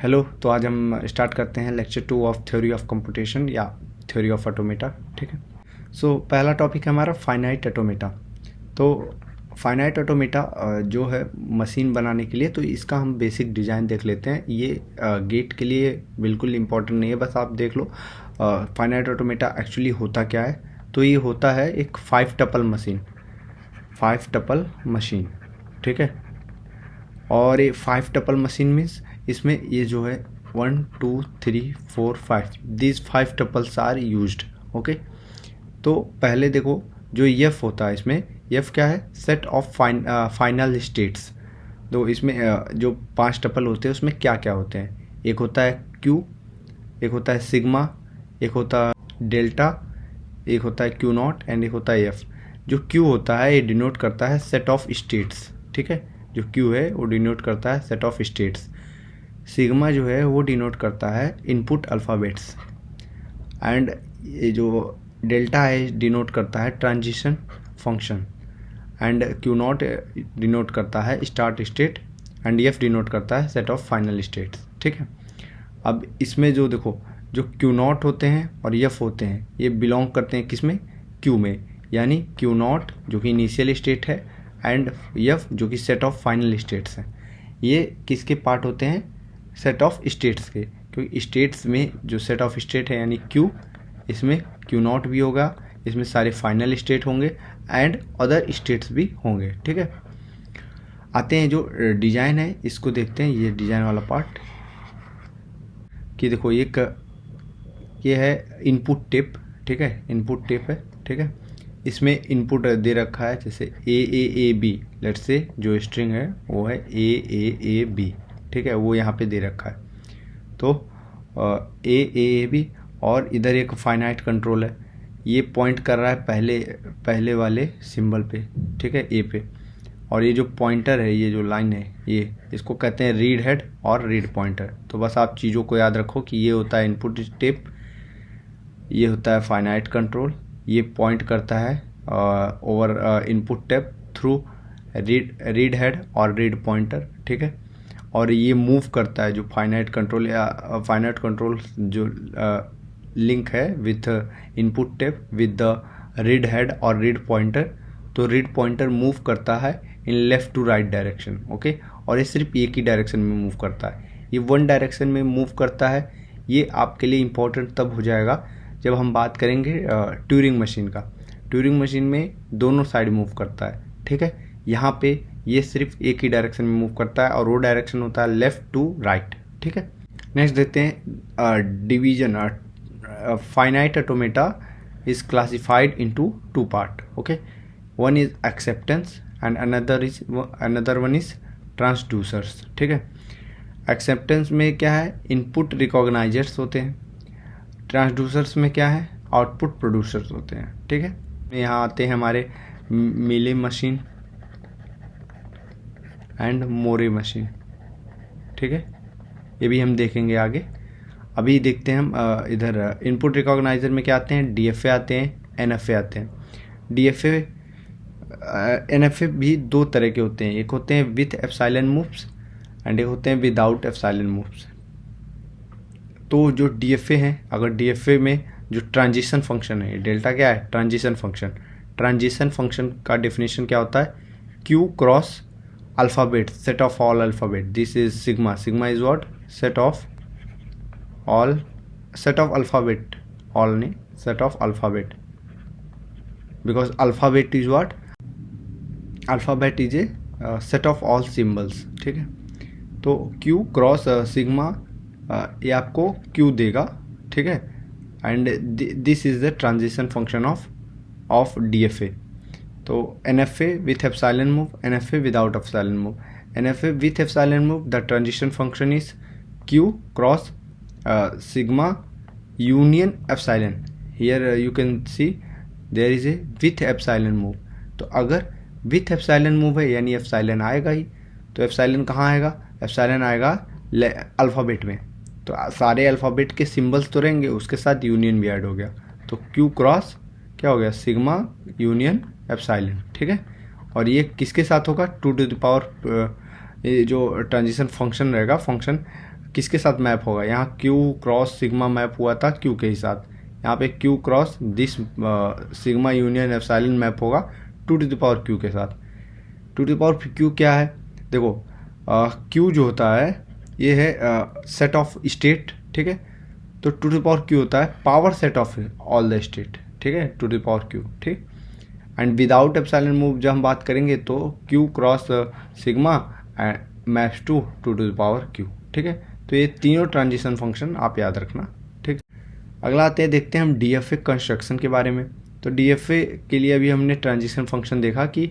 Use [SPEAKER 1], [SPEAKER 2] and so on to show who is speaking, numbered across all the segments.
[SPEAKER 1] Hello. तो आज हम स्टार्ट करते हैं lecture 2 of theory of computation या थ्योरी ऑफ ऑटोमेटा। ठीक है। सो पहला टॉपिक है हमारा फाइनाइट ऑटोमेटा। तो फाइनाइट ऑटोमेटा जो है मशीन बनाने के लिए, तो इसका हम बेसिक डिज़ाइन देख लेते हैं। ये गेट के लिए बिल्कुल इम्पोर्टेंट नहीं है, बस आप देख लो फाइनाइट ऑटोमेटा एक्चुअली होता क्या है। तो ये होता है एक 5 टपल मशीन, 5 टपल मशीन। ठीक है। और ये 5 टपल मशीन मीन्स इसमें ये जो है 1 2 3 4 5 this 5 tuples are used. Okay. तो पहले देखो जो एफ होता है, इसमें एफ क्या है, सेट ऑफ फाइनल स्टेट्स। तो इसमें जो 5 टपल होते हैं उसमें क्या क्या होते हैं, एक होता है क्यू, एक होता है सिग्मा, एक होता है डेल्टा, एक होता है क्यू नॉट एंड एक होता है एफ। जो क्यू होता है ये डिनोट करता है सेट ऑफ स्टेट्स। ठीक है। जो क्यू है वो डिनोट करता है सेट ऑफ स्टेट्स। सिग्मा जो है वो डिनोट करता है इनपुट अल्फ़ाबेट्स। एंड ये जो डेल्टा है डिनोट करता है transition function. And Q not denote करता है start state. And F denote करता है सेट ऑफ फाइनल स्टेट्स। ठीक है। अब इसमें जो देखो जो क्यू नॉट होते हैं और एफ होते हैं ये बिलोंग करते हैं किस में, क्यू में। यानी क्यू नॉट जो कि इनिशियल स्टेट है एंड एफ जो कि सेट ऑफ फाइनल स्टेट्स हैं। ये किसके पार्ट होते हैं, सेट ऑफ स्टेट्स के। क्योंकि स्टेट्स में जो सेट ऑफ स्टेट है यानी क्यू, इसमें क्यू नॉट भी होगा, इसमें सारे फाइनल स्टेट होंगे एंड अदर स्टेट्स भी होंगे। ठीक है। आते हैं जो डिज़ाइन है इसको देखते हैं, ये डिज़ाइन वाला पार्ट कि देखो ये है इनपुट टेप। ठीक है। इनपुट टेप है। ठीक है। इसमें इनपुट दे रखा है जैसे ए बी, लेट्स से जो स्ट्रिंग है वो है ए बी। ठीक है। वो यहाँ पे दे रखा है। तो ए बी और इधर एक फाइनाइट कंट्रोल है, ये पॉइंट कर रहा है पहले वाले सिंबल पे। ठीक है, ए पे। और ये जो पॉइंटर है, ये जो लाइन है, ये इसको कहते हैं रीड हेड और रीड पॉइंटर। तो बस आप चीज़ों को याद रखो कि ये होता है इनपुट टेप, ये होता है फाइनाइट कंट्रोल, ये पॉइंट करता है over input tape through read head और रीड पॉइंटर। ठीक है। और ये मूव करता है जो फाइनाइट कंट्रोल या फाइनाइट कंट्रोल जो लिंक है with input tape with the read head और रीड पॉइंटर। तो रीड पॉइंटर मूव करता है in left to right direction. Okay. और ये सिर्फ एक ही डायरेक्शन में मूव करता है, ये वन डायरेक्शन में मूव करता है। ये आपके लिए इम्पोर्टेंट तब हो जाएगा जब हम बात करेंगे ट्यूरिंग मशीन का। ट्यूरिंग मशीन में दोनों साइड मूव करता है। ठीक है। यहाँ पे ये सिर्फ एक ही डायरेक्शन में मूव करता है और वो डायरेक्शन होता है लेफ्ट टू राइट। ठीक है। नेक्स्ट देखते हैं division. Finite automata is classified into 2 part. Okay. One is acceptance and another one is transducers. ठीक है। एक्सेप्टेंस में क्या है, इनपुट रिकॉग्नाइजर्स होते हैं। ट्रांसड्यूसर्स में क्या है, आउटपुट प्रोड्यूसर्स होते हैं। ठीक है। यहाँ आते हैं हमारे मिले मशीन एंड मोरे मशीन। ठीक है। ये भी हम देखेंगे आगे। अभी देखते हैं हम इधर इनपुट रिकॉग्नाइजर में क्या आते हैं, डीएफए आते हैं, एनएफए आते हैं। डीएफए एनएफए भी 2 तरह के होते हैं, एक होते हैं विथ एप्सिलॉन मूव्स एंड एक होते हैं विदाउट एप्सिलॉन मूव्स। तो जो डीएफए हैं, अगर डीएफए में जो ट्रांजिशन फंक्शन है, डेल्टा क्या है, ट्रांजिशन फंक्शन। ट्रांजिशन फंक्शन का डेफिनेशन क्या होता है, Q cross alphabet, set of all alphabet, this is sigma. Sigma is what, set of all, set of alphabet, all नहीं, set of alphabet, because alphabet is what, alphabet is a set of all symbols. ठीक है। तो Q cross sigma ये आपको Q देगा। ठीक है। And this is the transition function of DFA. तो NFA with epsilon move, NFA without epsilon move. NFA with epsilon move, the transition function is Q cross sigma union epsilon. Here you can see there is a with epsilon move. तो अगर with epsilon move है यानी epsilon आएगा ही। तो epsilon कहाँ आएगा, epsilon आएगा alphabet में। तो सारे अल्फ़ाबेट के सिंबल्स तो रहेंगे, उसके साथ यूनियन भी ऐड हो गया। तो क्यू क्रॉस क्या हो गया, सिग्मा यूनियन एप्सिलॉन। ठीक है। और ये किसके साथ होगा, 2 टू द पावर, ये जो ट्रांजिशन फंक्शन रहेगा, फंक्शन किसके साथ मैप होगा, यहाँ क्यू क्रॉस सिग्मा मैप हुआ था क्यू के साथ, यहाँ पे Q cross this sigma union epsilon map होगा two to the power Q के साथ। Two to the power Q क्या है, देखो क्यू जो होता है ये है सेट ऑफ स्टेट, ठीक है। तो two to the power Q होता है power set of all the state, ठीक है, two to the power Q, ठीक। एंड विदाउट एप्सिलॉन मूव जब हम बात करेंगे तो Q cross sigma maps to two to the power Q, ठीक है। तो ये तीनों ट्रांजिशन फंक्शन आप याद रखना, ठीक। अगला आते हैं, देखते हैं हम डीएफए कंस्ट्रक्शन के बारे में। तो डीएफए के लिए अभी हमने ट्रांजिशन फंक्शन देखा कि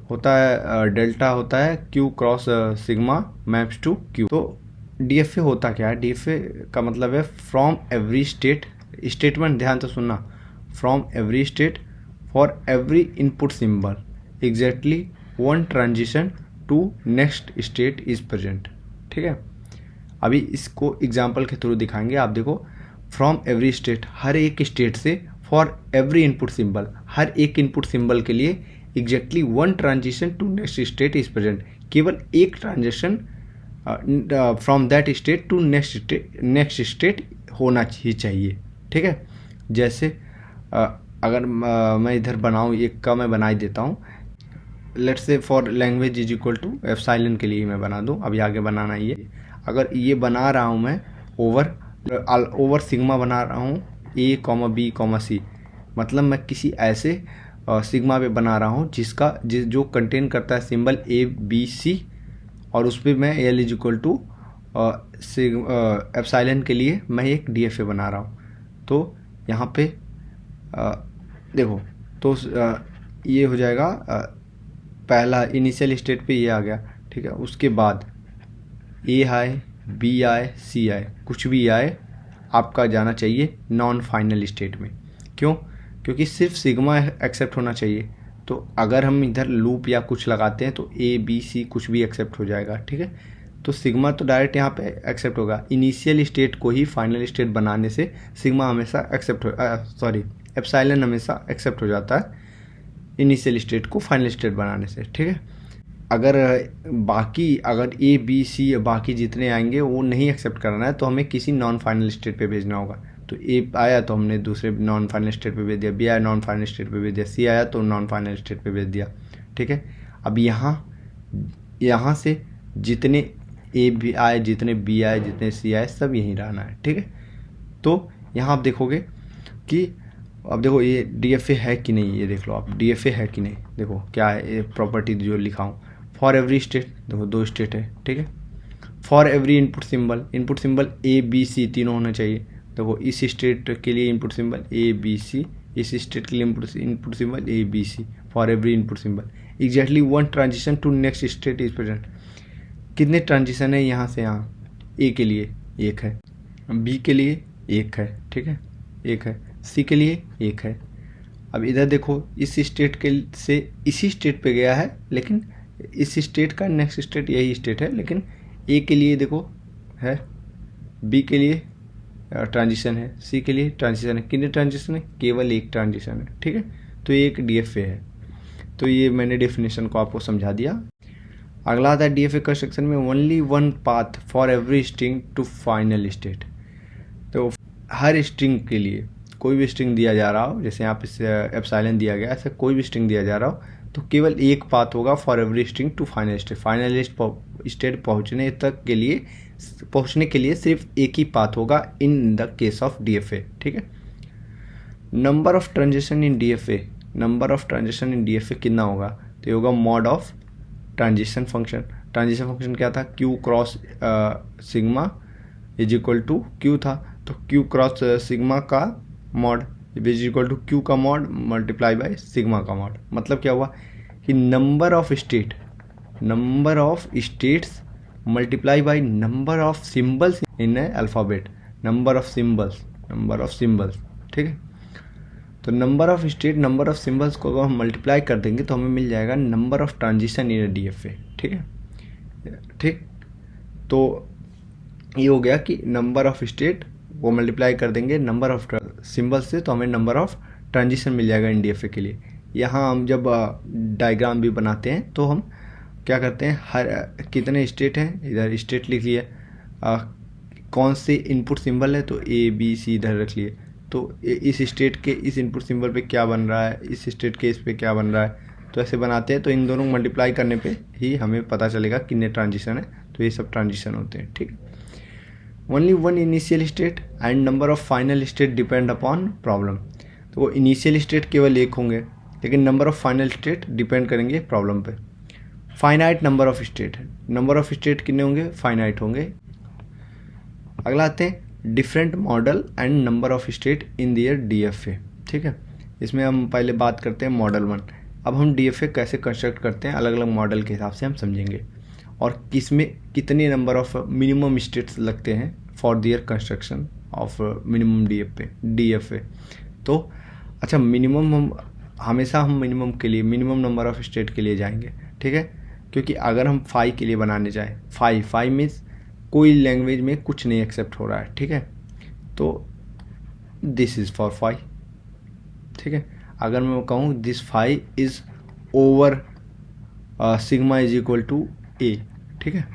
[SPEAKER 1] होता है डेल्टा होता है Q cross sigma maps to Q. तो डीएफए होता क्या है, डीएफए का मतलब है फ्रॉम एवरी स्टेट, स्टेटमेंट ध्यान से सुनना, from every state for every input symbol exactly one transition to next state is present, ठीक है। अभी इसको एग्जाम्पल के थ्रू दिखाएंगे। आप देखो, फ्रॉम एवरी स्टेट, हर एक स्टेट से, फॉर एवरी इनपुट सिंबल, हर एक इनपुट सिंबल के लिए exactly one transition to next state is present, केवल एक transition from that state to next state होना ही चाहिए, ठीक है। जैसे अगर मैं इधर बनाऊँ, एक का मैं बना ही देता हूँ, let's say for language is equal to epsilon के लिए मैं बना दूँ, अभी आगे बनाना ये। अगर ये बना रहा हूँ मैं ओवर सिग्मा बना रहा हूँ ए कॉमा बी कॉमा सी, मतलब मैं किसी ऐसे सिग्मा पे बना रहा हूँ जो कंटेन करता है सिंबल ए बी सी, और उस पर मैं L is equal to epsilon के लिए मैं एक डीएफए बना रहा हूँ। तो यहाँ पे देखो, तो ये हो जाएगा पहला इनिशियल स्टेट पे ये आ गया, ठीक है। उसके बाद ए आए, बी आए, सी आए, कुछ भी आए आपका जाना चाहिए नॉन फाइनल स्टेट में। क्यों? क्योंकि सिर्फ सिग्मा एक्सेप्ट होना चाहिए। तो अगर हम इधर लूप या कुछ लगाते हैं तो ए बी सी कुछ भी एक्सेप्ट हो जाएगा, ठीक है। तो सिग्मा तो डायरेक्ट यहाँ पे एक्सेप्ट होगा। इनिशियल स्टेट को ही फाइनल स्टेट बनाने से सिग्मा हमेशा एक्सेप्ट एप्सिलॉन हमेशा एक्सेप्ट हो जाता है इनिशियल स्टेट को फाइनल स्टेट बनाने से, ठीक है। अगर ए बी सी बाकी जितने आएंगे वो नहीं एक्सेप्ट करना है तो हमें किसी नॉन फाइनल स्टेट पे भेजना होगा। तो ए आया तो हमने दूसरे नॉन फाइनल स्टेट पे भेज दिया, बी आया नॉन फाइनल स्टेट पे भेज दिया, सी आया तो नॉन फाइनल स्टेट पे भेज दिया, ठीक है। अब यहाँ से जितने ए भी आए, जितने बी आए, जितने सी आए, सब यहीं रहना है, ठीक है। तो यहाँ आप देखोगे कि अब देखो ये डीएफए है कि नहीं, ये देख लो आप डीएफए है कि नहीं। देखो क्या है ये प्रॉपर्टी जो लिखा हूँ, फॉर एवरी स्टेट, देखो 2 स्टेट है, ठीक है। For every input symbol A B C तीनों होने चाहिए। देखो इस स्टेट के लिए input symbol A B C, इस स्टेट के लिए input symbol A B C, for every input symbol exactly one transition to next state is present. कितने ट्रांजिशन है यहाँ से यहाँ? ए के लिए 1 है, बी के लिए 1 है, ठीक है, 1 है, सी के लिए 1 है। अब इधर देखो, इस स्टेट के से इसी स्टेट पे गया है, लेकिन इस स्टेट का नेक्स्ट स्टेट यही स्टेट है, लेकिन ए के लिए देखो है, बी के लिए ट्रांजिशन है, सी के लिए ट्रांजिशन है। कितने ट्रांजिशन है? केवल 1 ट्रांजिशन है, ठीक है। तो ये एक डीएफए है। तो ये मैंने डेफिनेशन को आपको समझा दिया। अगला आता है डीएफए कंस्ट्रक्शन में only one path for every string to final state. तो हर स्ट्रिंग के लिए कोई भी स्ट्रिंग दिया जा रहा हो, जैसे यहाँ पे एप्सिलॉन दिया गया, ऐसे कोई भी स्ट्रिंग दिया जा रहा हो तो केवल एक पाथ होगा for every string to final state. Final state पहुँचने के लिए सिर्फ एक ही पाथ होगा in the case of DFA, ठीक है। Number of transition in DFA कितना होगा? तो ये होगा mod of transition function. Transition function क्या था? Q cross sigma is equal to Q था, तो क्यू क्रॉस सिग्मा का mod is equal to Q का मॉड मल्टीप्लाई बाय सिग्मा का मॉड। मतलब क्या हुआ कि number of states multiply by number of symbols in alphabet, number of symbols, ठीक है। तो नंबर ऑफ सिंबल्स को अगर हम मल्टीप्लाई कर देंगे तो हमें मिल जाएगा number of transition in DFA, ठीक है, ठीक। तो ये हो गया कि नंबर ऑफ स्टेट वो मल्टीप्लाई कर देंगे नंबर ऑफ सिंबल्स से, तो हमें नंबर ऑफ ट्रांजिशन मिल जाएगा इन डीएफए के लिए। यहाँ हम जब डायग्राम भी बनाते हैं तो हम क्या करते हैं, हर कितने स्टेट हैं, इधर स्टेट लिख लिए, कौन से इनपुट सिंबल है, तो ए बी सी इधर रख लिए, तो इस स्टेट के इस इनपुट सिंबल पे क्या बन रहा है, इस स्टेट के इस पे क्या बन रहा है, तो ऐसे बनाते हैं। तो इन दोनों मल्टीप्लाई करने पे ही हमें पता चलेगा कितने ट्रांजिशन है। तो ये सब ट्रांजिशन होते हैं, ठीक है। Only one initial state and number of final state depend upon problem. तो वो इनिशियल स्टेट केवल एक होंगे, लेकिन number of final state depend करेंगे प्रॉब्लम पे। Finite number of state, number of state कितने होंगे, फाइनाइट होंगे। अगला आते हैं different model and number of state in their DFA, ठीक है। इसमें हम पहले बात करते हैं मॉडल 1। अब हम DFA कैसे कंस्ट्रक्ट करते हैं अलग अलग मॉडल के हिसाब से हम समझेंगे, और किसमें कितने नंबर ऑफ मिनिमम स्टेट्स लगते हैं for their construction of minimum DFA। तो अच्छा, मिनिमम हम हमेशा मिनिमम के लिए मिनिमम नंबर ऑफ स्टेट के लिए जाएंगे, ठीक है। क्योंकि अगर हम 5 के लिए बनाने जाएँ, 5 मीन्स कोई लैंग्वेज में कुछ नहीं एक्सेप्ट हो रहा है, ठीक है। तो दिस इज़ फॉर 5, ठीक है। अगर मैं कहूँ this 5 is over sigma is equal to A, ठीक है,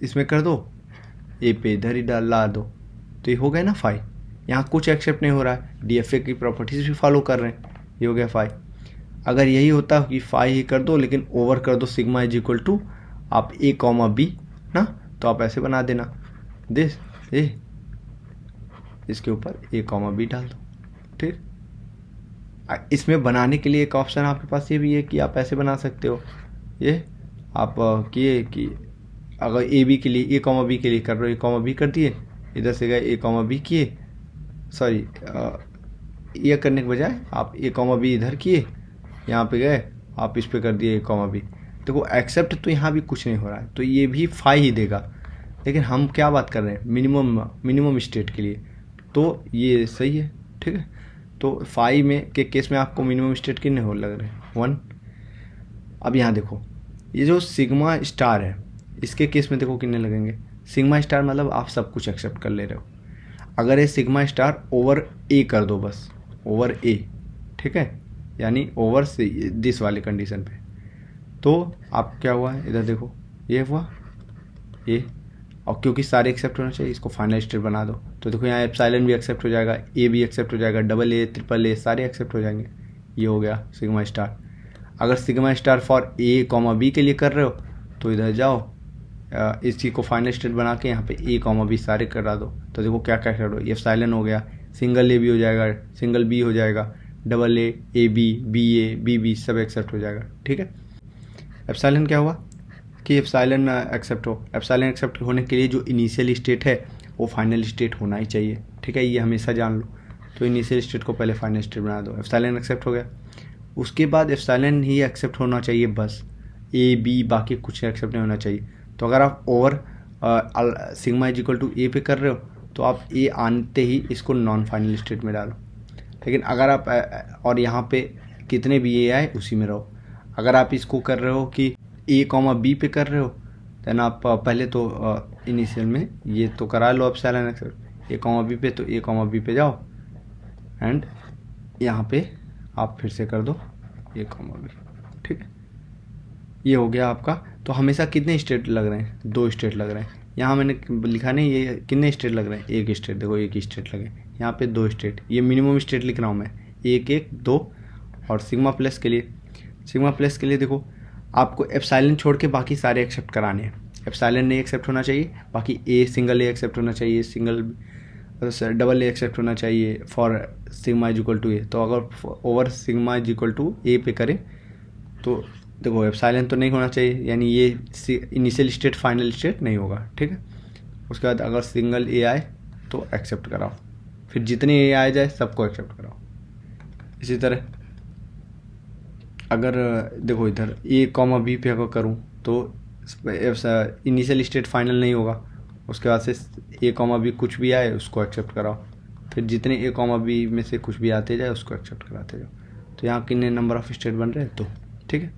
[SPEAKER 1] इसमें कर दो ए पे इधर ही ला दो, तो ये हो गया ना 5। यहाँ कुछ एक्सेप्ट नहीं हो रहा है, DFA की प्रॉपर्टीज भी फॉलो कर रहे हैं, ये हो गया 5। अगर यही होता कि 5 ही कर दो लेकिन ओवर कर दो सिग्मा इज इक्वल टू आप A, B ना, तो आप ऐसे बना देना दिस ए, इसके ऊपर A, B डाल दो, ठीक। इसमें बनाने के लिए एक ऑप्शन आपके पास ये भी है कि आप ऐसे बना सकते हो। ये आप किए कि अगर AB के लिए A, B के लिए कर रहे हो, A, B कर दिए, इधर से गए A, B किए, सॉरी ये करने के बजाय आप A, B इधर किए, यहाँ पे गए आप इस पे कर दिए A, B। देखो एक्सेप्ट तो यहाँ भी कुछ नहीं हो रहा है, तो ये भी 5 ही देगा। लेकिन हम क्या बात कर रहे हैं, मिनिमम स्टेट के लिए, तो ये सही है, ठीक है। तो 5 में के केस में आपको मिनिमम स्टेट कितने हो लग रहे हैं, 1। अब यहाँ देखो ये जो सिग्मा स्टार है, इसके केस में देखो कितने लगेंगे। सिग्मा स्टार मतलब आप सब कुछ एक्सेप्ट कर ले रहे हो। अगर ये सिग्मा स्टार ओवर A कर दो, बस ओवर A, ठीक है, यानी ओवर दिस वाली कंडीशन पे, तो आप क्या हुआ है, इधर देखो ये हुआ ये, और क्योंकि सारे एक्सेप्ट होना चाहिए इसको फाइनल स्टेट बना दो, तो देखो यहाँ एप्सिलॉन भी एक्सेप्ट हो जाएगा, A भी एक्सेप्ट हो जाएगा, AA, सारे एक्सेप्ट हो जाएंगे। ये हो गया सिग्मा स्टार। अगर sigma star for A, B के लिए कर रहे हो तो इधर जाओ, इस चीज़ को फाइनल स्टेट बना के यहाँ पे A, B सारे करा दो, तो देखो क्या क्या कर दो, एप्सिलॉन हो गया, सिंगल A भी हो जाएगा, सिंगल B हो जाएगा, AA, AB, BA, BB सब एक्सेप्ट हो जाएगा, ठीक है। एप्सिलॉन क्या हुआ कि एप्सिलॉन एक्सेप्ट हो, एप्सिलॉन एक्सेप्ट होने के लिए जो इनिशियल स्टेट है वो फाइनल स्टेट होना ही चाहिए, ठीक है, ये हमेशा जान लो। तो इनिशियल स्टेट को पहले फाइनल स्टेट बना दो, एप्सिलॉन एक्सेप्ट हो गया, उसके बाद एप्सिलॉन ही एक्सेप्ट होना चाहिए बस, A, B बाकी कुछ एक्सेप्ट नहीं होना चाहिए। तो अगर आप over sigma is equal to A पे कर रहे हो तो आप A आते ही इसको नॉन फाइनल स्टेट में डालो। लेकिन अगर आप और यहाँ पे कितने भी A आए उसी में रहो। अगर आप इसको कर रहे हो कि A, B पे कर रहे हो, देन आप पहले तो इनिशियल में ये तो करा लो एप्सिलॉन एक्सेप्ट, A, B पे, तो A, B पे जाओ एंड यहाँ पे आप फिर से कर दो A, B, ठीक है। ये हो गया आपका। तो हमेशा कितने स्टेट लग रहे हैं, 2 स्टेट लग रहे हैं। यहाँ मैंने लिखा नहीं, ये कितने स्टेट लग रहे हैं, 1 स्टेट, देखो 1 ही स्टेट लगे, यहाँ पे 2 स्टेट, ये मिनिमम स्टेट लिख रहा हूँ मैं, 1, 1, 2। और सिग्मा प्लस के लिए देखो आपको एप्सिलॉन छोड़ के बाकी सारे एक्सेप्ट कराने हैं। एप्सिलॉन नहीं एक्सेप्ट होना चाहिए, बाकी A, सिंगल A एक्सेप्ट होना चाहिए, AA एक्सेप्ट होना चाहिए for sigma is equal to A। तो अगर over sigma is equal to A पे करें तो देखो एप्सिलॉन तो नहीं होना चाहिए, यानी ये इनिशियल स्टेट फाइनल स्टेट नहीं होगा, ठीक है। उसके बाद अगर सिंगल A आए तो एक्सेप्ट कराओ, फिर जितने A आए जाए सबको एक्सेप्ट कराओ। इसी तरह अगर देखो इधर A, B पे अगर करूँ तो इनिशियल स्टेट फाइनल नहीं होगा, उसके बाद से A, B कुछ भी आए उसको एक्सेप्ट कराओ, फिर जितने A, B में से कुछ भी आते जाए उसको एक्सेप्ट कराते जाओ। तो यहाँ कितने नंबर ऑफ स्टेट बन रहे हैं, तो ठीक है।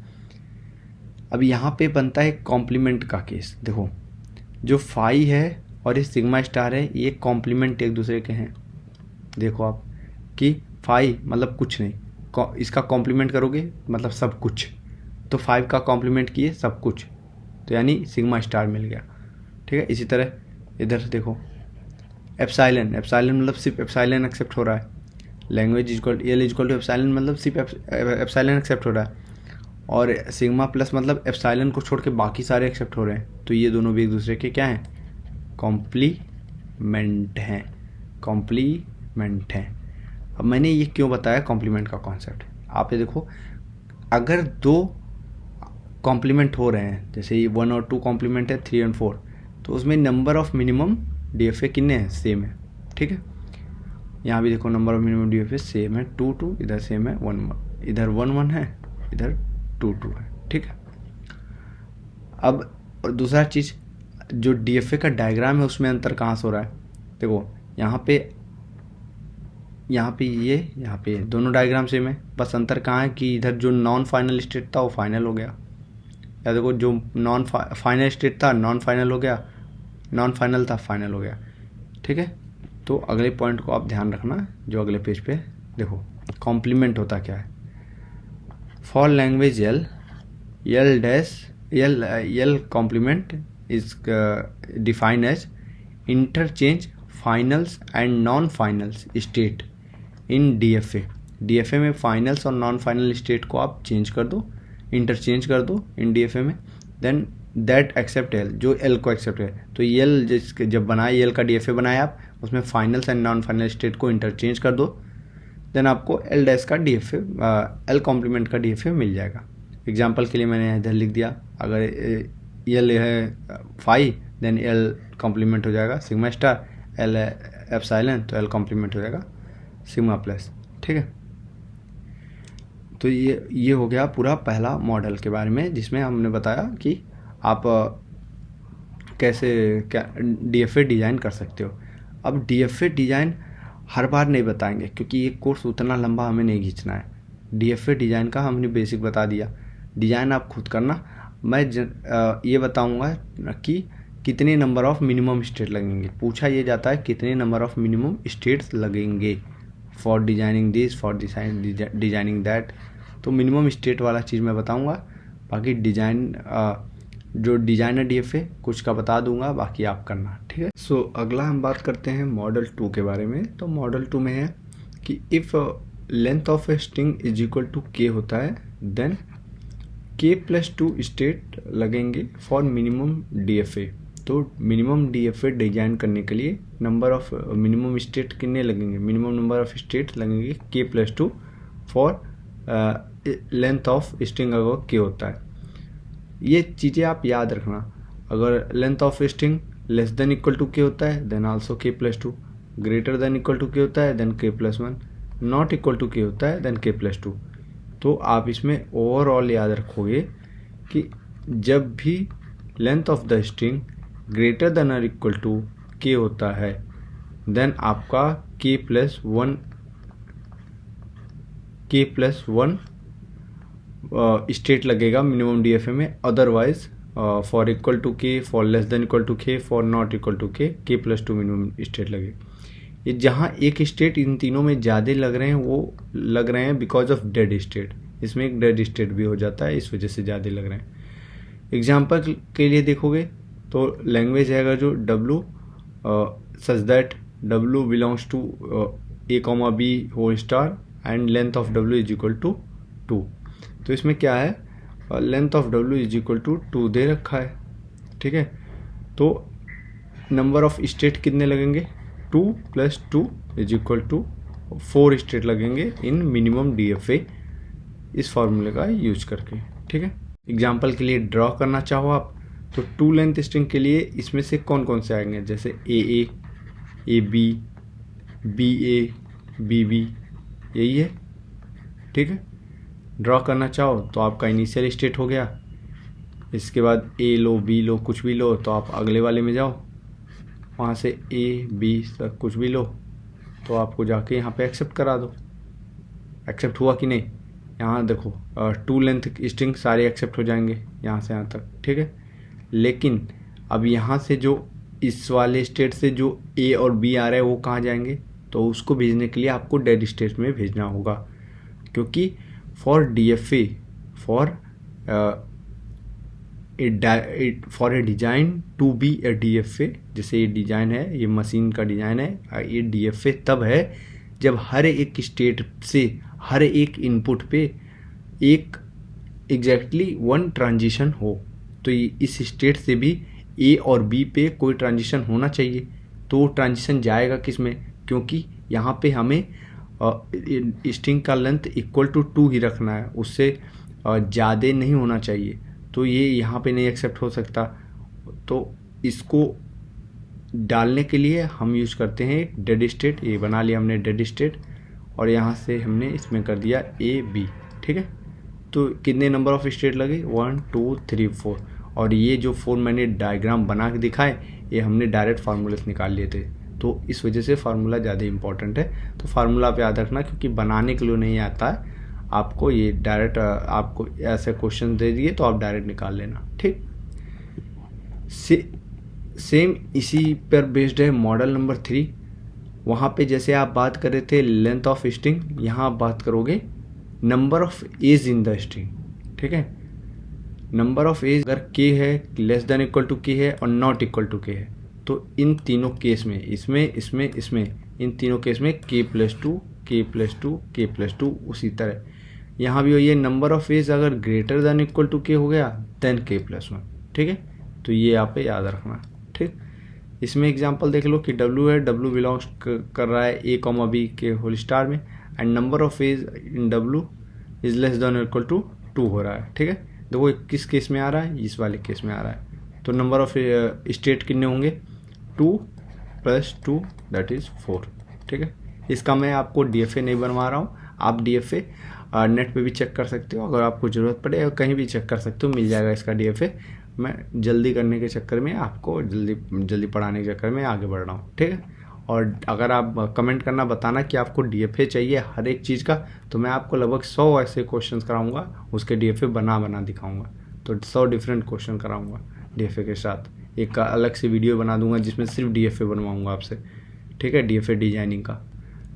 [SPEAKER 1] अब यहाँ पे बनता है कॉम्प्लीमेंट का केस। देखो जो 5 है और ये सिग्मा स्टार है, ये कॉम्प्लीमेंट एक दूसरे के हैं। देखो आप कि 5 मतलब कुछ नहीं, इसका कॉम्प्लीमेंट करोगे मतलब सब कुछ, तो 5 का कॉम्प्लीमेंट किए सब कुछ, तो यानी सिग्मा स्टार मिल गया, ठीक है। इसी तरह इधर देखो एप्सिलॉन, एप्सिलॉन मतलब सिर्फ एप्सिलॉन एक्सेप्ट हो रहा है। Language L equal to epsilon मतलब सिर्फ एप्सिलॉन एक्सेप्ट हो रहा है, और सिग्मा प्लस मतलब एप्सिलॉन को छोड़ के बाकी सारे एक्सेप्ट हो रहे हैं। तो ये दोनों भी एक दूसरे के क्या हैं, कॉम्प्लीमेंट हैं, कॉम्प्लीमेंट हैं। अब मैंने ये क्यों बताया कॉम्प्लीमेंट का कॉन्सेप्ट, आप ये देखो, अगर दो कॉम्प्लीमेंट हो रहे हैं, जैसे ये 1 और 2 कॉम्प्लीमेंट है 3 और 4, तो उसमें नंबर ऑफ मिनिमम DFA कितने हैं, सेम है, ठीक है। यहाँ भी देखो number of minimum DFA same है, 2 2, इधर सेम है 1 1, इधर 1 1 है, इधर 2 2 है, ठीक है। अब और दूसरा चीज़, जो DFA का डायग्राम है उसमें अंतर कहाँ से हो रहा है, देखो यहाँ पे ये, यहाँ पे दोनों डायग्राम सेम है, बस अंतर कहाँ है कि इधर जो नॉन फाइनल स्टेट था वो फाइनल हो गया, या देखो जो नॉन फाइनल स्टेट था नॉन फाइनल हो गया, नॉन फाइनल था फाइनल हो गया, ठीक है। तो अगले पॉइंट को आप ध्यान रखना, जो अगले पेज पे देखो कॉम्प्लीमेंट होता क्या है। For language L complement is defined as interchange finals and non finals state इन DFA में फाइनल्स और नॉन फाइनल स्टेट को आप चेंज कर दो, इंटरचेंज कर दो इन DFA में, देन दैट एक्सेप्ट एल, जो एल को एक्सेप्ट है। तो एल जब बनाए, एल का DFA बनाया आप, उसमें finals and non final state को इंटरचेंज कर दो, देन आपको एल डैश का DFA, एल कॉम्प्लीमेंट का DFA मिल जाएगा। एग्जाम्पल के लिए मैंने इधर लिख दिया, अगर एल है 5, देन एल कॉम्प्लीमेंट हो जाएगा सिग्मा स्टार, एल एप्सिलॉन तो एल कॉम्प्लीमेंट हो जाएगा सिग्मा प्लस, ठीक है। तो ये हो गया पूरा पहला मॉडल के बारे में, जिसमें हमने बताया कि आप कैसे क्या DFA डिज़ाइन कर सकते हो। अब DFA डिज़ाइन हर बार नहीं बताएंगे, क्योंकि ये कोर्स उतना लंबा हमें नहीं खींचना है। DFA डिज़ाइन का हमने बेसिक बता दिया, डिज़ाइन आप खुद करना। मैं ये बताऊंगा कि कितने नंबर ऑफ मिनिमम स्टेट लगेंगे, पूछा ये जाता है कितने नंबर ऑफ मिनिमम स्टेट्स लगेंगे for designing this, for designing that. तो मिनिमम स्टेट वाला चीज़ मैं बताऊंगा, बाकी डिजाइन जो डिजाइन है DFA कुछ का बता दूंगा, बाकी आप करना, ठीक है। सो अगला हम बात करते हैं मॉडल 2 के बारे में। तो मॉडल 2 में है कि if length of a string is equal to k होता है, देन k+2 स्टेट लगेंगे फॉर मिनिमम DFA। तो मिनिमम DFA डिजाइन करने के लिए नंबर ऑफ मिनिमम स्टेट कितने लगेंगे, मिनिमम नंबर ऑफ स्टेट लगेंगे k+2 for length of string अगर k होता है। ये चीज़ें आप याद रखना, अगर length of string less than equal to k होता है then also k+2, greater than equal to k होता है then k+1, not equal to k होता है देन k+2। तो आप इसमें ओवरऑल याद रखोगे कि जब भी length of the string greater than और इक्वल टू k होता है, देन आपका k+1 स्टेट लगेगा मिनिमम DFA में। Otherwise for equal to k, for less than equal to k, for not equal to k, k+2 minimum state लगे। ये जहाँ एक स्टेट इन तीनों में ज़्यादा लग रहे हैं, वो लग रहे हैं बिकॉज ऑफ डेड स्टेट। इसमें एक डेड स्टेट भी हो जाता है, इस वजह से ज़्यादा लग रहे हैं। एग्जाम्पल के लिए देखोगे तो लैंग्वेज है अगर जो W such that W belongs to a, B whole star and length of W is equal to 2। तो इसमें क्या है, length of W is equal to 2 दे रखा है, ठीक है। तो नंबर ऑफ स्टेट कितने लगेंगे, 2 + 2 इज इक्वल टू 4 स्टेट लगेंगे इन मिनिमम DFA, इस फॉर्मूले का यूज करके, ठीक है। एग्जाम्पल के लिए ड्रॉ करना चाहो आप, तो 2 लेंथ स्ट्रिंग के लिए इसमें से कौन कौन से आएंगे, जैसे AA, AB, BA, BB, यही है, ठीक है। ड्रॉ करना चाहो तो आपका इनिशियल स्टेट हो गया, इसके बाद A लो, B लो, कुछ भी लो, तो आप अगले वाले में जाओ, वहाँ से A, B तक कुछ भी लो, तो आपको जाके यहाँ पे एक्सेप्ट करा दो। एक्सेप्ट हुआ कि नहीं, यहाँ देखो 2 लेंथ स्ट्रिंग सारे एक्सेप्ट हो जाएंगे यहाँ से यहाँ तक, ठीक है। लेकिन अब यहाँ से जो इस वाले स्टेट से जो A और B आ रहा है वो कहाँ जाएंगे, तो उसको भेजने के लिए आपको डेड स्टेट में भेजना होगा, क्योंकि for DFA for for a design to be a DFA, जैसे ये डिजाइन है, ये मशीन का डिजाइन है, ये DFA तब है जब हर एक स्टेट से हर एक इनपुट पे एक एग्जैक्टली वन ट्रांजिशन हो। तो इस स्टेट से भी A और B पे कोई ट्रांजिशन होना चाहिए, तो ट्रांजिशन जाएगा किस में, क्योंकि यहाँ पे हमें स्ट्रिंग का लेंथ इक्वल टू 2 ही रखना है, उससे ज़्यादा नहीं होना चाहिए। तो ये यहाँ पे नहीं एक्सेप्ट हो सकता, तो इसको डालने के लिए हम यूज़ करते हैं एक डेड स्टेट। ये बना लिया हमने डेड स्टेट, और यहाँ से हमने इसमें कर दिया AB, ठीक है। तो कितने नंबर ऑफ स्टेट लगे, 1 2 3 4, और ये जो 4 मैंने डायग्राम बना के दिखाए, ये हमने डायरेक्ट फार्मूले से निकाल लिए थे। तो इस वजह से फार्मूला ज़्यादा इंपॉर्टेंट है, तो फार्मूला पे याद रखना, क्योंकि बनाने के लिए नहीं आता है आपको, ये डायरेक्ट आपको ऐसे क्वेश्चन दे दिए तो आप डायरेक्ट निकाल लेना, ठीक। सेम इसी पर बेस्ड है मॉडल नंबर 3। वहाँ पे जैसे आप बात कर रहे थे लेंथ ऑफ स्ट्रिंग, यहाँ आप बात करोगे number of a's in the string, ठीक है। नंबर ऑफ एज अगर k है, less than equal to k है और नॉट इक्वल टू k है, तो इन तीनों केस में, इसमें इन तीनों केस में k+2 k+2 k+2, उसी तरह यहाँ भी वही है। नंबर ऑफ एज अगर greater than equal to k हो गया देन k+1, ठीक है। तो ये यहाँ पे याद रखना, ठीक। इसमें एग्जांपल देख लो कि W है, W बिलोंग्स कर रहा है A, B के होल स्टार में, and number of a's in W is less than equal to 2 हो रहा है, ठीक है। देखो किस केस में आ रहा है, इस वाले केस में आ रहा है। तो नंबर ऑफ स्टेट कितने होंगे, 2 + 2 दैट इज़ 4, ठीक है। इसका मैं आपको DFA नहीं बनवा रहा हूँ, आप DFA नेट पे भी चेक कर सकते हो, अगर आपको ज़रूरत पड़े और कहीं भी चेक कर सकते हो, मिल जाएगा इसका DFA। मैं जल्दी करने के चक्कर में, आपको जल्दी पढ़ाने के चक्कर में आगे बढ़ रहा हूँ, ठीक है। और अगर आप कमेंट करना बताना कि आपको DFA चाहिए हर एक चीज़ का, तो मैं आपको लगभग 100 ऐसे क्वेश्चंस कराऊंगा, उसके DFA बना दिखाऊंगा। तो 100 डिफरेंट क्वेश्चन कराऊंगा DFA के साथ, एक अलग से वीडियो बना दूंगा जिसमें सिर्फ DFA बनवाऊंगा आपसे, ठीक है, DFA डिजाइनिंग का।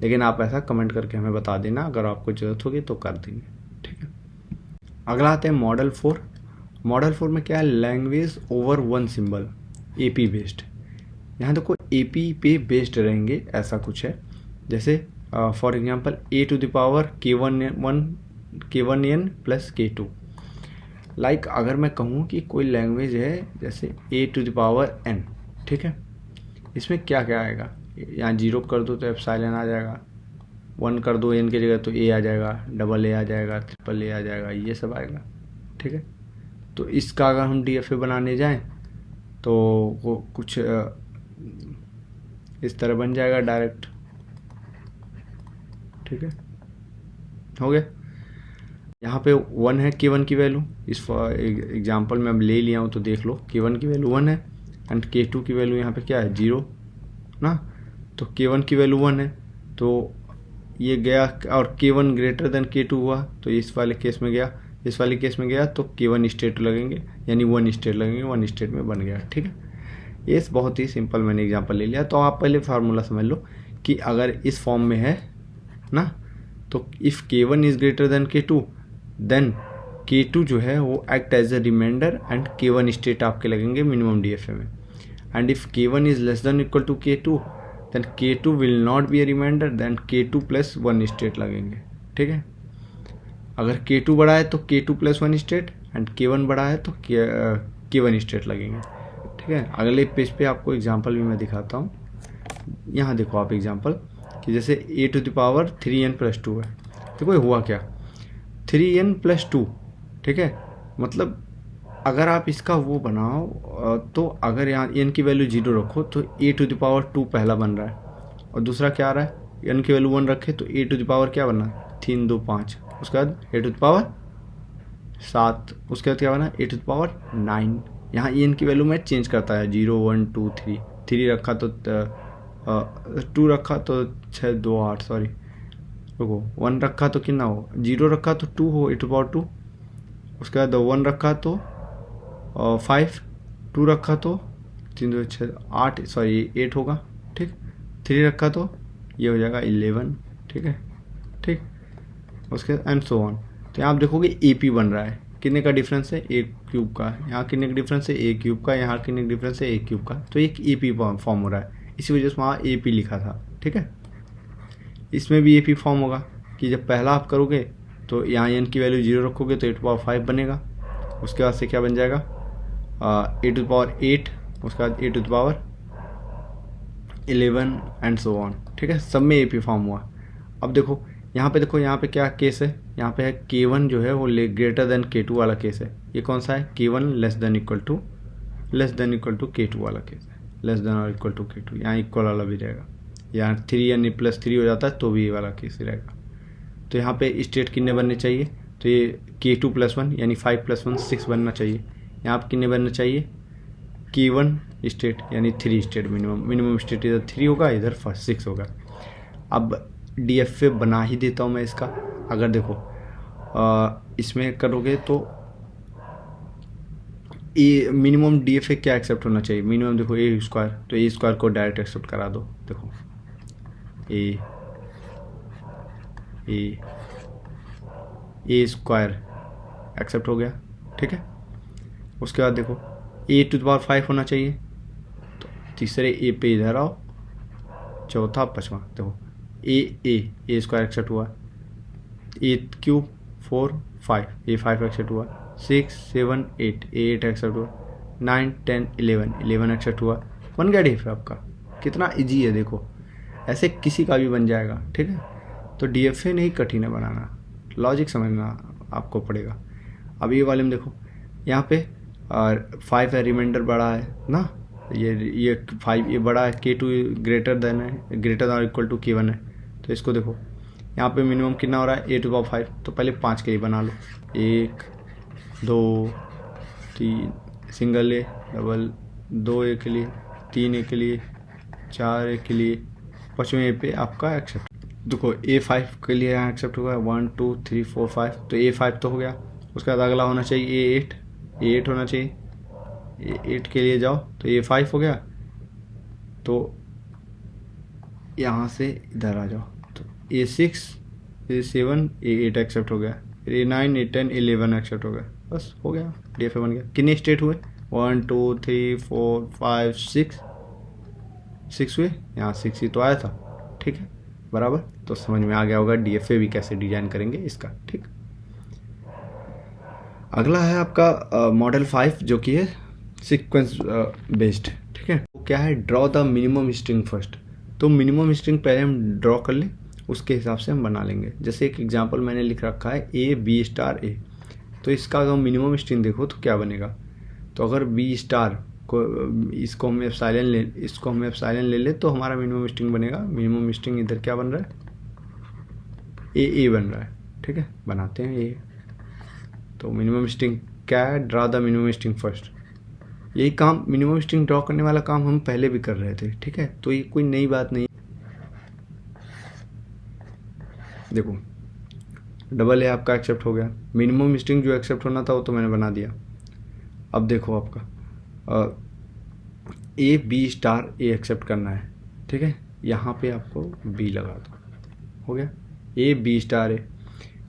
[SPEAKER 1] लेकिन आप ऐसा कमेंट करके हमें बता देना, अगर आपको ज़रूरत होगी तो कर देंगे, ठीक है। अगला आते हैं मॉडल 4। मॉडल 4 में क्या है, language over one symbol, AP based. यहाँ देखो AP पे बेस्ड रहेंगे, ऐसा कुछ है। जैसे for example A⁴ K1n + K2। Like अगर मैं कहूँ कि कोई लैंग्वेज है जैसे A⁴n, ठीक है, इसमें क्या क्या आएगा, यहाँ 0 कर दो तो एप्सिलॉन आ जाएगा, 1 कर दो n की जगह तो A आ जाएगा, AA आ जाएगा, AAA आ जाएगा, ये सब आएगा, ठीक है। तो इसका अगर हम DFA बनाने जाएं तो वो कुछ इस तरह बन जाएगा डायरेक्ट, ठीक है, हो गया। यहाँ पे 1 है K1 की वैल्यू, इस एग्जांपल में अब ले लिया हूँ तो देख लो, K1 की वैल्यू 1 है एंड K2 की वैल्यू यहाँ पे क्या है, 0 ना। तो K1 की वैल्यू 1 है, तो ये गया, और K1 ग्रेटर देन K2 हुआ तो इस वाले केस में गया, इस वाले केस में गया तो K1 स्टेट लगेंगे, यानी 1 स्टेट लगेंगे, 1 स्टेट में बन गया, ठीक है। ये बहुत ही सिंपल मैंने एग्जांपल ले लिया। तो आप पहले फार्मूला समझ लो कि अगर इस फॉर्म में है ना, तो if K1 is greater than K2 then K2 जो है वो act as a reminder and K1 state आपके लगेंगे मिनिमम DFA में। And if K1 is less than equal to K2 then K2 will not be a reminder, then K2 + 1 state लगेंगे, ठीक है। अगर K2 बड़ा है तो K2 + 1 स्टेट, एंड K1 बड़ा है तो K1 स्टेट लगेंगे, ठीक है। अगले पेज पे आपको एग्जांपल भी मैं दिखाता हूँ। यहाँ देखो आप एग्जांपल कि जैसे A⁴ 3n + 2 है, देखो ये हुआ क्या, 3n + 2, ठीक है। मतलब अगर आप इसका वो बनाओ तो अगर यहाँ n की वैल्यू 0 रखो तो A⁴ पहला बन रहा है, और दूसरा क्या आ रहा है, n की वैल्यू 1 रखे तो A⁴ क्या बना, 3 2 5, उसके बाद A⁴ 7, उसके बाद क्या बना A⁴ 9। यहाँ n की वैल्यू में चेंज करता है, 0 1 2 3, 3 रखा तो 2 रखा तो 6 2 8, सॉरी रुको, 1 रखा तो कितना हो, 0 रखा तो 2 हो A⁴ 2, उसके बाद 1 रखा तो 5, 2 रखा तो 3 2 6 8, सॉरी 8 होगा, ठीक। 3 रखा तो ये हो जाएगा 11, ठीक है, ठीक। उसके एंड सो ऑन। तो यहाँ आप देखोगे AP बन रहा है, कितने का डिफरेंस है, ए क्यूब का, यहाँ कितने का डिफरेंस है, ए क्यूब का, यहाँ कितने का डिफरेंस है, ए क्यूब का। तो एक ए पी फॉर्म हो रहा है, इसी वजह से वहाँ ए पी लिखा था। ठीक है, इसमें भी ए पी फॉर्म होगा कि जब पहला आप करोगे तो यहाँ एन की वैल्यू 0 रखोगे तो 8 बनेगा। उसके बाद से क्या बन जाएगा, a⁸, उसके बाद a⁻11 एंड सो ऑन। ठीक है, सब में ए पी फॉर्म हुआ। अब देखो यहाँ पे, देखो यहाँ पे क्या केस है, यहाँ पे है k1 जो है वो ग्रेटर देन k2 वाला केस है। ये कौन सा है, k1 less than equal to k2 वाला केस है, लेस देन और इक्वल टू k2। यहाँ इक्वल वाला भी रहेगा, यहाँ 3 यानी +3 हो जाता है तो भी ये वाला केस ही रहेगा। तो यहाँ पे स्टेट कितने बनने चाहिए, तो ये k2 + 1 यानी 5 + 1 6 बनना चाहिए। यहाँ पे कितने बनना चाहिए, k1 स्टेट यानी 3 स्टेट, मिनिमम स्टेट इधर 3 होगा, इधर 6 होगा। अब DFA बना ही देता हूँ मैं इसका। अगर देखो इसमें करोगे तो ए मिनिमम DFA क्या एक्सेप्ट होना चाहिए, मिनिमम देखो a², तो a² को डायरेक्ट एक्सेप्ट करा दो। देखो a² एक्सेप्ट हो गया। ठीक है, उसके बाद देखो a⁵ होना चाहिए, तो तीसरे ए पे इधर आओ, चौथा पाँचवा, देखो a² एक्सेप्ट हुआ, a³ 4 5 a5 एक्सेप्ट हुआ, 6 7 8 a8 एक्सेप्ट हुआ, 9 10 11 एक्सेप्ट हुआ। बन गया DFA आपका। कितना इजी है देखो, ऐसे किसी का भी बन जाएगा। ठीक है, तो DFA नहीं कठिन है बनाना, लॉजिक समझना आपको पड़ेगा। अब ये वाले में देखो, यहाँ पे 5 है, रिमाइंडर बड़ा है ना, ये 5 ये बड़ा है, k2 ग्रेटर देन और इक्वल टू k1 है। तो इसको देखो यहाँ पे मिनिमम कितना हो रहा है, a⁵, तो पहले 5 के लिए बना लो, 1 2 3 सिंगल ए, डबल 2 ए के लिए, 3 ए के लिए, 4 ए के लिए, 5वें ए पे आपका एक्सेप्ट। देखो a5 के लिए यहाँ एक्सेप्ट हुआ है 1 2 3 4 5, तो a5 तो हो गया। उसके बाद अगला होना चाहिए a8 होना चाहिए, a8 के लिए जाओ तो a5 हो गया, तो यहाँ से इधर आ जाओ, तो a6 a7 a8 एक्सेप्ट हो गया, a9 a10 a11 एक्सेप्ट हो गया, बस हो गया, DFA बन गया। कितने स्टेट हुए, 1 2 3 4 5 6 हुए, यहाँ 6 ही तो आया था। ठीक है, बराबर, तो समझ में आ गया होगा DFA भी कैसे डिजाइन करेंगे इसका। ठीक, अगला है आपका मॉडल 5 जो कि है सीक्वेंस बेस्ड। ठीक है, वो क्या है, draw the minimum string first. तो मिनिमम स्ट्रिंग पहले हम ड्रॉ कर लें, उसके हिसाब से हम बना लेंगे। जैसे एक एग्जांपल मैंने लिख रखा है a⁵ A, तो इसका अगर मिनिमम स्ट्रिंग देखो तो क्या बनेगा, तो अगर b* को इसको हम एप्सिलॉन ले ले तो हमारा मिनिमम स्ट्रिंग बनेगा। मिनिमम स्ट्रिंग इधर क्या बन रहा है, a बन रहा है। ठीक है, बनाते हैं ये। तो मिनिमम स्ट्रिंग क्या है, draw the minimum string first. यही काम, मिनिमम स्ट्रिंग ड्रॉ करने वाला काम हम पहले भी कर रहे थे। ठीक है, तो ये कोई नई बात नहीं। देखो डबल ए आपका एक्सेप्ट हो गया, मिनिमम स्ट्रिंग जो एक्सेप्ट होना था वो तो मैंने बना दिया। अब देखो आपका a⁵ A एक्सेप्ट करना है। ठीक है, यहाँ पे आपको B लगा दो, हो गया a⁵ A।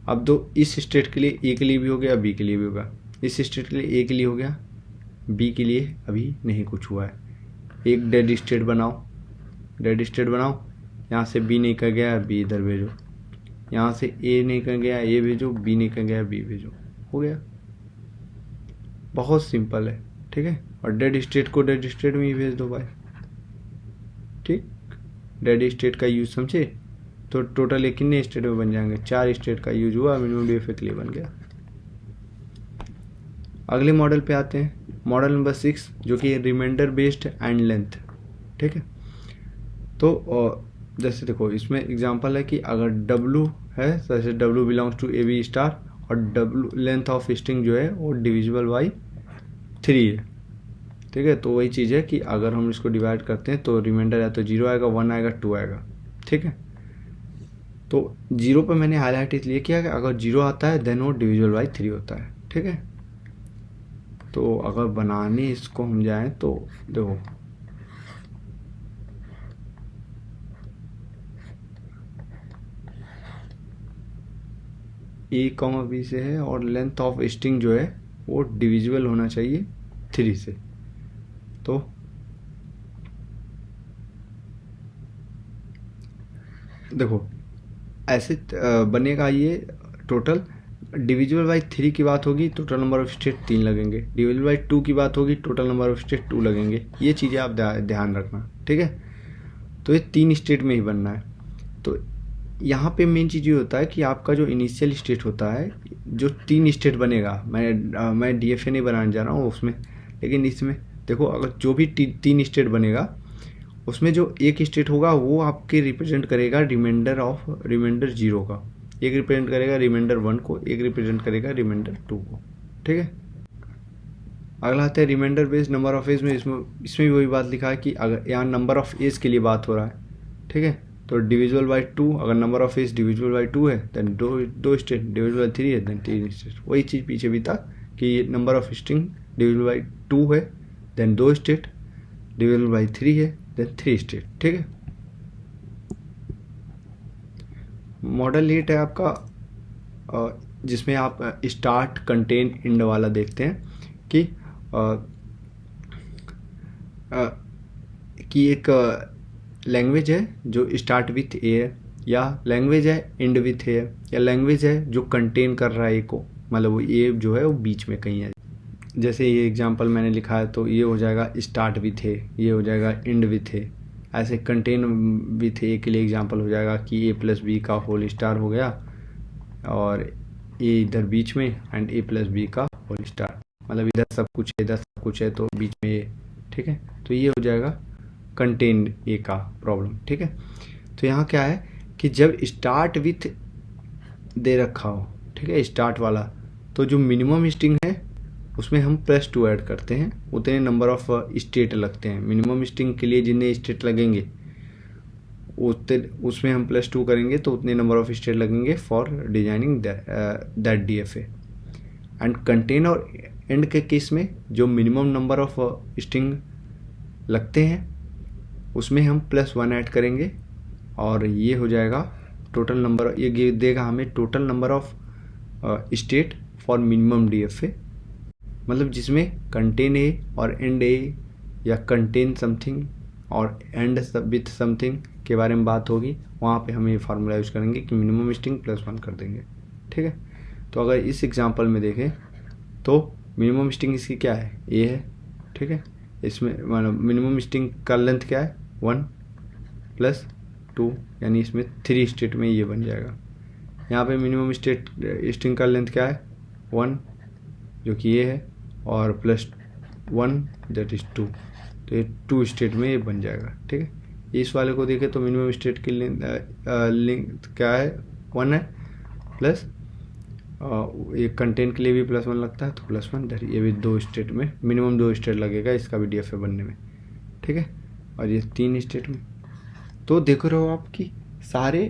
[SPEAKER 1] अब दो इस स्टेट के लिए A के लिए भी हो गया, B के लिए भी होगा। इस स्टेट के लिए A के लिए हो गया, B के लिए अभी नहीं कुछ हुआ है। एक डेड स्टेट बनाओ, यहाँ से B नहीं कर गया, B इधर भेजो, यहाँ से A नहीं कर गया, A भेजो, B नहीं कर गया, B भेजो, हो गया। बहुत सिंपल है। ठीक है, और डेड स्टेट को डेड स्टेट में ही भेज दो भाई। ठीक, डेड स्टेट का यूज समझे, तो टोटल ये कितने स्टेट में बन जाएंगे, 4 स्टेट का यूज हुआ, मिनिमम DFA के लिए बन गया। अगले मॉडल पे आते हैं, मॉडल नंबर 6 जो कि रिमाइंडर बेस्ड एंड लेंथ। ठीक है, तो जैसे देखो इसमें एग्जांपल है कि अगर W है, जैसे W बिलोंग्स टू AB* और W लेंथ ऑफ स्ट्रिंग जो है वो डिविजिबल बाई 3 है। ठीक है, तो वही चीज़ है कि अगर हम इसको डिवाइड करते हैं तो रिमाइंडर या तो 0 आएगा, 1 आएगा, 2 आएगा। ठीक है, तो 0 पे मैंने हाईलाइट इसलिए किया कि अगर 0 आता है देन वो डिविजिबल बाई 3 होता है। ठीक है, तो अगर बनाने इसको हम जाएं तो देखो ए कॉमा बी से है और लेंथ ऑफ स्ट्रिंग जो है वो डिविजिबल होना चाहिए 3 से। तो देखो ऐसे बनेगा ये टोटल। डिविजिबल बाई 3 की बात होगी, टोटल नंबर ऑफ स्टेट 3 लगेंगे। डिविजिबल बाई 2 की बात होगी, टोटल नंबर ऑफ स्टेट 2 लगेंगे। ये चीज़ें आप ध्यान रखना, ठीक है। तो ये 3 स्टेट में ही बनना है। तो यहाँ पे मेन चीज़ ये होता है कि आपका जो इनिशियल स्टेट होता है, जो 3 स्टेट बनेगा, मैं DFA नहीं बनाने जा रहा हूँ उसमें, लेकिन इसमें देखो अगर जो भी 3 स्टेट बनेगा उसमें जो एक स्टेट होगा वो आपके रिप्रेजेंट करेगा रिमाइंडर 0 का, एक रिप्रेजेंट करेगा रिमाइंडर 1 को, एक रिप्रेजेंट करेगा रिमाइंडर 2 को, ठीक है। अगला आता है reminder based number of a's में। इसमें भी वही बात लिखा है कि अगर यहाँ नंबर ऑफ एज के लिए बात हो रहा है, ठीक है, तो डिविजिबल बाई 2, अगर number of a's divisible by 2 है देन दो स्टेट, डिविजिबल बाई 3 है देन 3 स्टेट। वही चीज़ पीछे भी था कि number of string divisible by 2 है देन 2 स्टेट, डिविजिबल बाई 3 है देन 3 स्टेट, ठीक है। मॉडल 8 है आपका, जिसमें आप स्टार्ट कंटेन एंड वाला देखते हैं कि एक लैंग्वेज है जो स्टार्ट विथ ए है, या लैंग्वेज है एंड विथ ए है, या लैंग्वेज है जो कंटेन कर रहा है ए को, मतलब वो ए जो है वो बीच में कहीं है। जैसे ये एग्जांपल मैंने लिखा है तो ये हो जाएगा स्टार्ट विथ ए, ये हो जाएगा एंड विथ ए। ऐसे कंटेन विथ ए के लिए एग्जांपल हो जाएगा कि a+b का होल स्टार हो गया और ए इधर बीच में एंड a+b का होल स्टार, मतलब इधर सब कुछ है इधर सब कुछ है तो बीच में ए, ठीक है। तो ये हो जाएगा कंटेन ए का प्रॉब्लम, ठीक है। तो यहाँ क्या है कि जब स्टार्ट विथ दे रखा हो, ठीक है, स्टार्ट वाला, तो जो मिनिमम स्ट्रिंग है उसमें हम +2 ऐड करते हैं, उतने नंबर ऑफ स्टेट लगते हैं। मिनिमम स्ट्रिंग के लिए जितने स्टेट लगेंगे उतने उसमें हम +2 करेंगे तो उतने नंबर ऑफ स्टेट लगेंगे for designing that DFA। And contain और एंड के केस में जो मिनिमम नंबर ऑफ स्ट्रिंग लगते हैं उसमें हम +1 ऐड करेंगे और ये हो जाएगा टोटल नंबर, ये देगा हमें total number of state for minimum DFA, मतलब जिसमें कंटेन ए और एंड ए या कंटेन समथिंग और एंड विथ समथिंग के बारे में बात होगी, वहाँ पे हम ये फार्मूला यूज करेंगे कि मिनिमम स्ट्रिंग +1 कर देंगे, ठीक है। तो अगर इस एग्जांपल में देखें तो मिनिमम स्ट्रिंग इसकी क्या है, ए है, ठीक है। इसमें मतलब मिनिमम स्ट्रिंग का लेंथ क्या है 1 + 2, यानी इसमें 3 स्टेट में ये बन जाएगा। यहाँ पे मिनिमम स्ट्रिंग का लेंथ क्या है 1 जो कि ये है और +1 दैट इज 2, तो ये 2 स्टेट में ये बन जाएगा, ठीक है। इस वाले को देखें तो मिनिमम स्टेट की लेंथ क्या है 1 है, प्लस ये कंटेंट के लिए भी +1 लगता है तो +1 दैट, ये भी 2 स्टेट में, मिनिमम 2 स्टेट लगेगा इसका भी DFA बनने में, ठीक है। और ये 3 स्टेट में। तो देख रहे हो आप कि सारे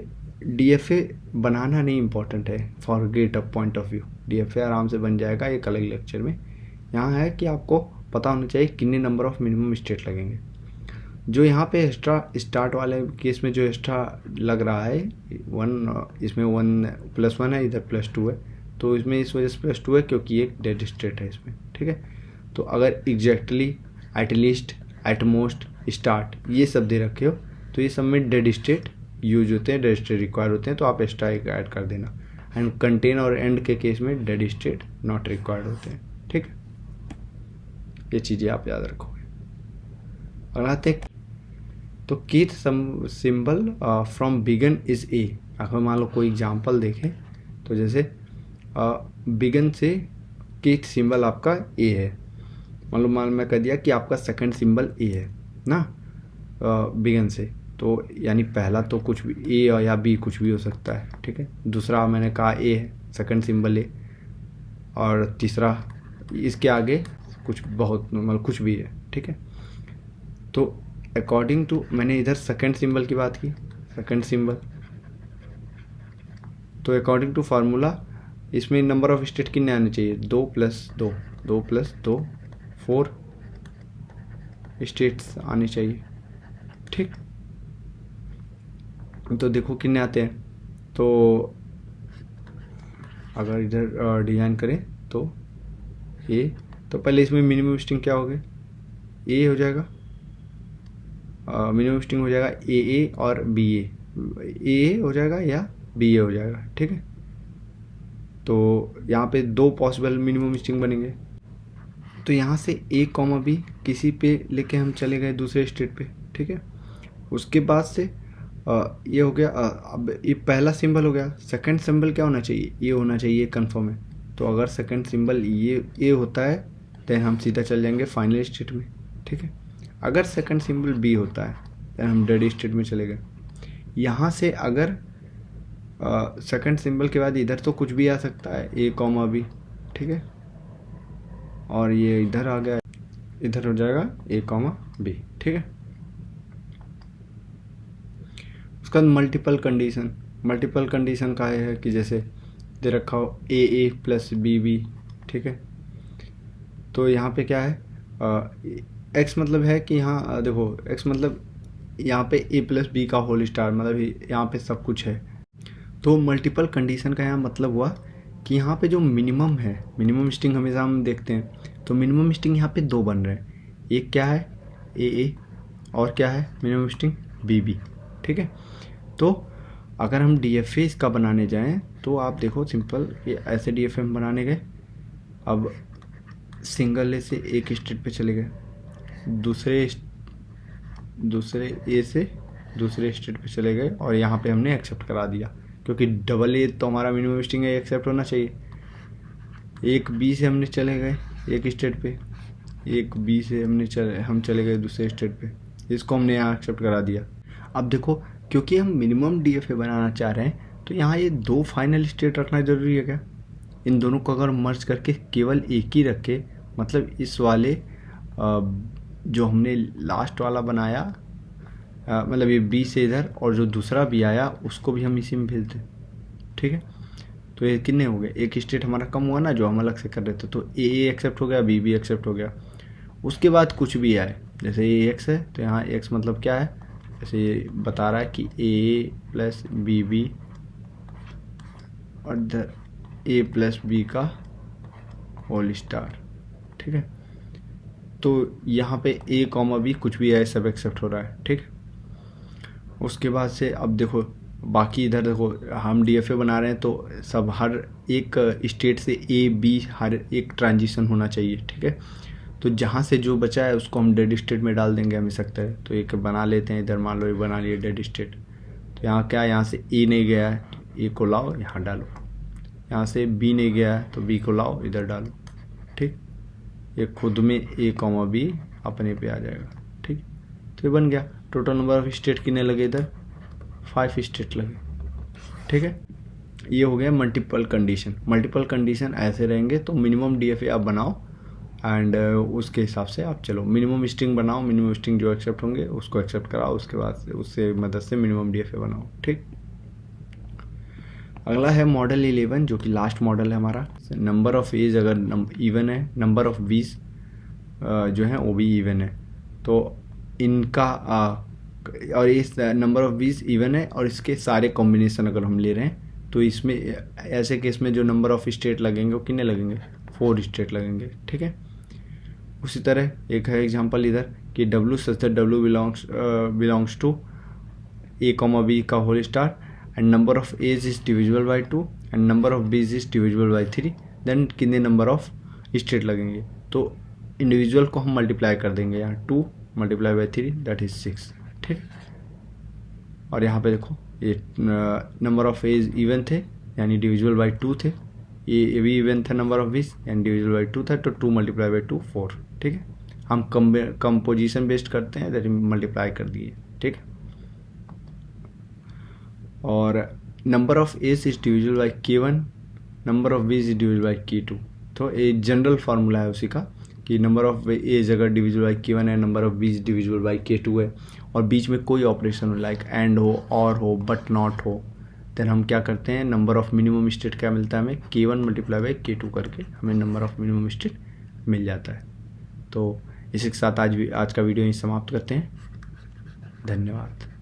[SPEAKER 1] DFA बनाना नहीं इम्पोर्टेंट है for get up point of view, DFA आराम से बन जाएगा एक अलग लेक्चर में। यहाँ है कि आपको पता होना चाहिए कितने नंबर ऑफ मिनिमम स्टेट लगेंगे। जो यहाँ पे एक्स्ट्रा स्टार्ट वाले केस में जो एक्स्ट्रा लग रहा है 1, इसमें 1 +1 है, इधर +2 है, तो इसमें इस वजह से +2 है क्योंकि एक डेड स्टेट है इसमें, ठीक है। तो अगर एग्जैक्टली, एटलीस्ट, एटमोस्ट, स्टार्ट ये सब दे रखे हो तो ये सब में डेड स्टेट यूज होते हैं, डेड स्टेट रिक्वायर होते हैं, तो आप एक्स्ट्रा एक ऐड कर देना। एंड कंटेन और एंड के केस में डेड स्टेट नॉट रिक्वायर्ड होते हैं, ठीक है। ये चीज़ें आप याद रखोगे। और आते हैं तो Keith symbol from begun is a. अगर मान लो कोई एग्जांपल देखें तो जैसे बिगन से कीथ सिंबल आपका ए है, मान मैं कह दिया कि आपका सेकंड सिंबल ए है ना बिगन से, तो यानी पहला तो कुछ भी ए या बी कुछ भी हो सकता है, ठीक है। दूसरा मैंने कहा ए है, सेकंड सिंबल ए, और तीसरा इसके आगे कुछ बहुत मतलब कुछ भी है, ठीक है। तो अकॉर्डिंग टू, मैंने इधर सेकंड सिंबल की बात की, सेकंड सिंबल, तो अकॉर्डिंग टू फार्मूला इसमें नंबर ऑफ स्टेट कितने आने चाहिए 2 + 2, 2 + 2 4 स्टेट्स आने चाहिए, ठीक। तो देखो कितने आते हैं, तो अगर इधर डिजाइन करें तो ए, तो पहले इसमें मिनिमम स्ट्रिंग क्या हो गया, ए हो जाएगा, मिनिमम स्ट्रिंग हो जाएगा ए और बी ए हो जाएगा या बी ए हो जाएगा, ठीक है। तो यहाँ पे दो पॉसिबल मिनिमम स्ट्रिंग बनेंगे। तो यहाँ से ए कॉमा बी किसी पे लेके हम चले गए दूसरे स्टेट पे, ठीक है। उसके बाद से ये हो गया, अब ये पहला सिंबल हो गया। सेकंड सिंबल क्या होना चाहिए, ये होना चाहिए, ये कन्फर्म है। तो अगर सेकंड सिंबल ये होता है देन हम सीधा चल जाएंगे फाइनल स्टेट में, ठीक है। अगर सेकंड सिंबल बी होता है देन हम डेड स्टेट में चले गए। यहाँ से अगर सेकंड सिंबल के बाद इधर तो कुछ भी आ सकता है, ए कॉमा बी, ठीक है। और ये इधर आ गया, इधर हो जाएगा ए कॉमा बी, ठीक है। उसका मल्टीपल कंडीशन का है कि जैसे दे रखा हो ए प्लस बी, ठीक है। तो यहाँ पे क्या है, एक्स मतलब है कि यहाँ देखो, एक्स मतलब यहाँ पे ए प्लस बी का होल स्टार, मतलब यहाँ पे सब कुछ है। तो मल्टीपल कंडीशन का यहाँ मतलब हुआ कि यहाँ पे जो मिनिमम है, मिनिमम स्ट्रिंग हमेशा हम देखते हैं, तो मिनिमम स्ट्रिंग यहाँ पे दो बन रहे हैं। एक क्या है ए और क्या है मिनिमम स्ट्रिंग बी, ठीक है। तो अगर हम DFA इसका बनाने जाएं तो आप देखो सिंपल, ये ऐसे DFA हम बनाने गए। अब सिंगल ए से एक स्टेट पे चले गए, दूसरे ए से दूसरे स्टेट पे चले गए और यहाँ पे हमने एक्सेप्ट करा दिया, क्योंकि डबल ए तो हमारा मिनिमम स्ट्रिंग है, एक्सेप्ट होना चाहिए। एक बी से हमने चले गए एक स्टेट पे, एक बी से हम चले गए दूसरे स्टेट पे, इसको हमने यहाँ एक्सेप्ट करा दिया। अब देखो, क्योंकि हम मिनिमम DFA बनाना चाह रहे हैं तो यहाँ ये दो फाइनल स्टेट रखना ज़रूरी है क्या। इन दोनों को अगर मर्ज करके केवल एक ही रखे, मतलब इस वाले जो हमने लास्ट वाला बनाया, मतलब ये बी से इधर और जो दूसरा बी आया उसको भी हम इसी में भेज दें, ठीक है। तो ये कितने हो गए, एक स्टेट हमारा कम हुआ ना जो हम अलग से कर रहे थे। तो ए एक्सेप्ट हो गया, बी एक्सेप्ट हो गया। उसके बाद कुछ भी आए, जैसे ये एक्स है तो यहाँ एक्स मतलब क्या है, जैसे ये बता रहा है कि ए प्लस बी और ए प्लस बी का होल स्टार, ठीक है। तो यहाँ पे ए कॉमा बी कुछ भी है सब एक्सेप्ट हो रहा है, ठीक। उसके बाद से अब देखो बाकी इधर देखो, हम DFA बना रहे हैं तो सब हर एक स्टेट से ए बी हर एक ट्रांजिशन होना चाहिए, ठीक है। तो जहाँ से जो बचा है उसको हम डेड स्टेट में डाल देंगे, हमें सकता है। तो एक बना लेते हैं इधर, मान लो ये बना लिए डेड स्टेट। तो यहाँ क्या है, यहाँ से ए नहीं गया है, ए को लाओ यहाँ डालो। यहाँ से बी नहीं गया है तो बी को लाओ इधर डालो, ठीक। ये खुद में ए कॉमा बी अपने पे आ जाएगा, ठीक। तो ये बन गया। टोटल नंबर ऑफ स्टेट कितने लगे, इधर 5 स्टेट लगे, ठीक है। ये हो गया मल्टीपल कंडीशन ऐसे रहेंगे। तो मिनिमम DFA आप बनाओ एंड उसके हिसाब से आप चलो, मिनिमम स्ट्रिंग बनाओ, मिनिमम स्ट्रिंग जो एक्सेप्ट होंगे उसको एक्सेप्ट कराओ, उसके बाद से उससे मदद से मिनिमम DFA बनाओ, ठीक। अगला है मॉडल 11 जो कि लास्ट मॉडल है हमारा। नंबर ऑफ एज अगर इवन है, नंबर ऑफ बीज जो है वो भी इवन है, तो इनका और इस नंबर ऑफ बीज इवन है और इसके सारे कॉम्बिनेशन अगर हम ले रहे हैं तो इसमें ऐसे केस में जो नंबर ऑफ स्टेट लगेंगे वो कितने लगेंगे, 4 स्टेट लगेंगे, ठीक है। उसी तरह एक है एग्जांपल इधर कि W such that W belongs to A comma B का whole star and number of a's is divisible by 2 and number of b's is divisible by 3, then कितने नंबर ऑफ स्टेट लगेंगे। तो इंडिविजुअल को हम multiply कर देंगे, यहाँ 2 multiply by 3 that is 6, ठीक। और यहाँ पे देखो ये नंबर ऑफ एज इवन थे यानी डिविजिबल बाई 2 थे, ये भी इवन था नंबर ऑफ बीज यानी डिविजिबल बाई 2 था, तो 2 मल्टीप्लाई बाई 2 4, ठीक है। हम कंपोजिशन बेस्ड करते हैं, दैट मल्टीप्लाई कर दिए, ठीक। और number of a's is divisible by K1, number of b's is divisible by K2। तो ये जनरल फार्मूला है उसी का कि नंबर ऑफ एज अगर डिविजिबल बाई K1 है, number of b's divisible by K2 है और बीच में कोई ऑपरेशन हो लाइक एंड हो, और हो, बट नॉट हो, देन हम क्या करते हैं, नंबर ऑफ मिनिमम स्टेट क्या मिलता है हमें, K1 मल्टीप्लाई बाई K2 करके हमें नंबर ऑफ मिनिमम स्टेट मिल जाता है। तो इसी के साथ आज का वीडियो यहीं समाप्त करते हैं। धन्यवाद।